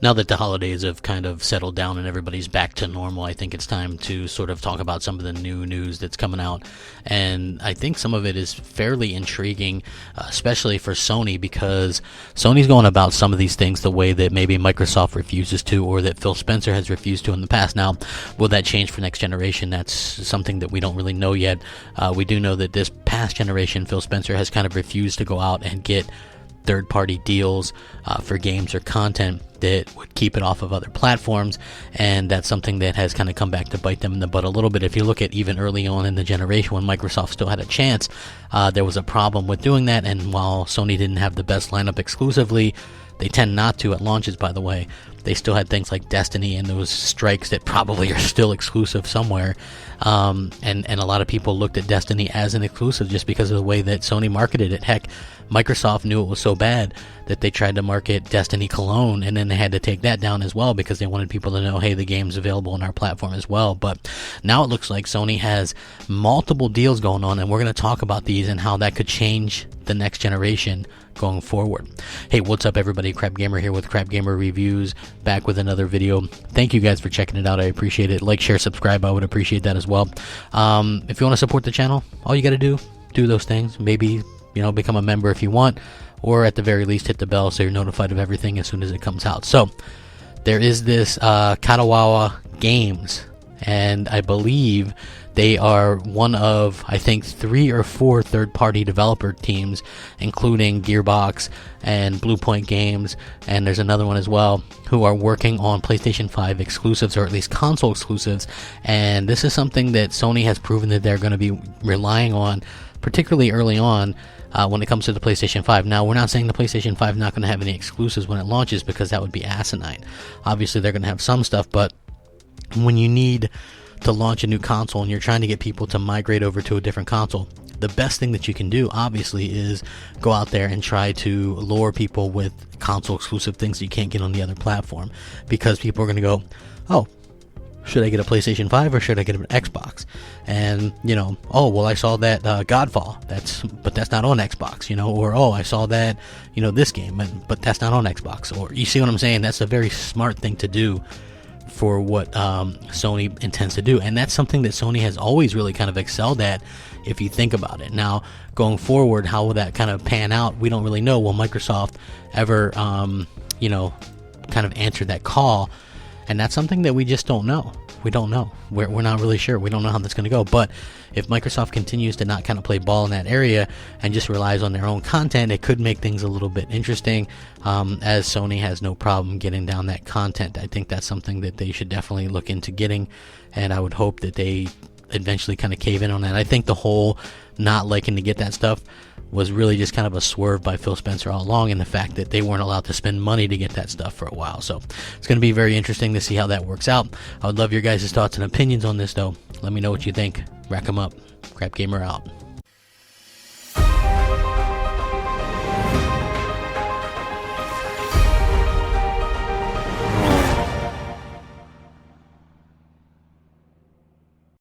Now that the holidays have kind of settled down and everybody's back to normal, I think it's time to sort of talk about some of the new news that's coming out. And I think some of it is fairly intriguing, especially for Sony, because Sony's going about some of these things the way that maybe Microsoft refuses to, or that Phil Spencer has refused to in the past. Now, will that change for next generation? That's something that we don't really know yet. We do know that this past generation, Phil Spencer has kind of refused to go out and get third-party deals for games or content that would keep it off of other platforms, and that's something that has kind of come back to bite them in the butt a little bit. If you look at even early on in the generation when Microsoft still had a chance, there was a problem with doing that, and while Sony didn't have the best lineup exclusively, they tend not to at launches, by the way, they still had things like Destiny and those strikes that probably are still exclusive somewhere. And a lot of people looked at Destiny as an exclusive just because of the way that Sony marketed it. Heck, Microsoft knew it was so bad that they tried to market Destiny Cologne, and then they had to take that down as well because they wanted people to know, hey, the game's available on our platform as well. But now it looks like Sony has multiple deals going on, and we're going to talk about these and how that could change the next generation going forward. Hey, what's up everybody? Crapgamer here with Crapgamer Reviews, back with another video. Thank you guys for checking it out. I appreciate it. Like, share, subscribe. I would appreciate that as well. If you want to support the channel, all you got to do those things. Maybe, become a member if you want, or at the very least hit the bell so you're notified of everything as soon as it comes out. So there is this Katawawa Games, and I believe they are one of, I think, 3 or 4 third-party developer teams, including Gearbox and Bluepoint Games, and there's another one as well, who are working on PlayStation 5 exclusives, or at least console exclusives. And this is something that Sony has proven that they're going to be relying on, particularly early on, when it comes to the PlayStation 5. Now, we're not saying the PlayStation 5 is not going to have any exclusives when it launches, because that would be asinine. Obviously, they're going to have some stuff, but when you need to launch a new console and you're trying to get people to migrate over to a different console, the best thing that you can do, obviously, is go out there and try to lure people with console exclusive things that you can't get on the other platform, because people are going to go, oh, should I get a PlayStation 5 or should I get an Xbox? And, oh, well, I saw that Godfall, but that's not on Xbox, or, oh, I saw that, this game, but that's not on Xbox. Or, you see what I'm saying? That's a very smart thing to do for what Sony intends to do, and that's something that Sony has always really kind of excelled at, if you think about it. Now, going forward, how will that kind of pan out? We don't really know. Will Microsoft ever, kind of answer that call? And that's something that we just don't know. We don't know. We're not really sure. We don't know how that's going to go. But if Microsoft continues to not kind of play ball in that area and just relies on their own content, it could make things a little bit interesting, as Sony has no problem getting down that content. I think that's something that they should definitely look into getting, and I would hope that they eventually kind of cave in on that. I think the whole not liking to get that stuff was really just kind of a swerve by Phil Spencer all along, and the fact that they weren't allowed to spend money to get that stuff for a while. So it's going to be very interesting to see how that works out. I would love your guys' thoughts and opinions on this, though. Let me know what you think. Rack 'em up. Crapgamer out.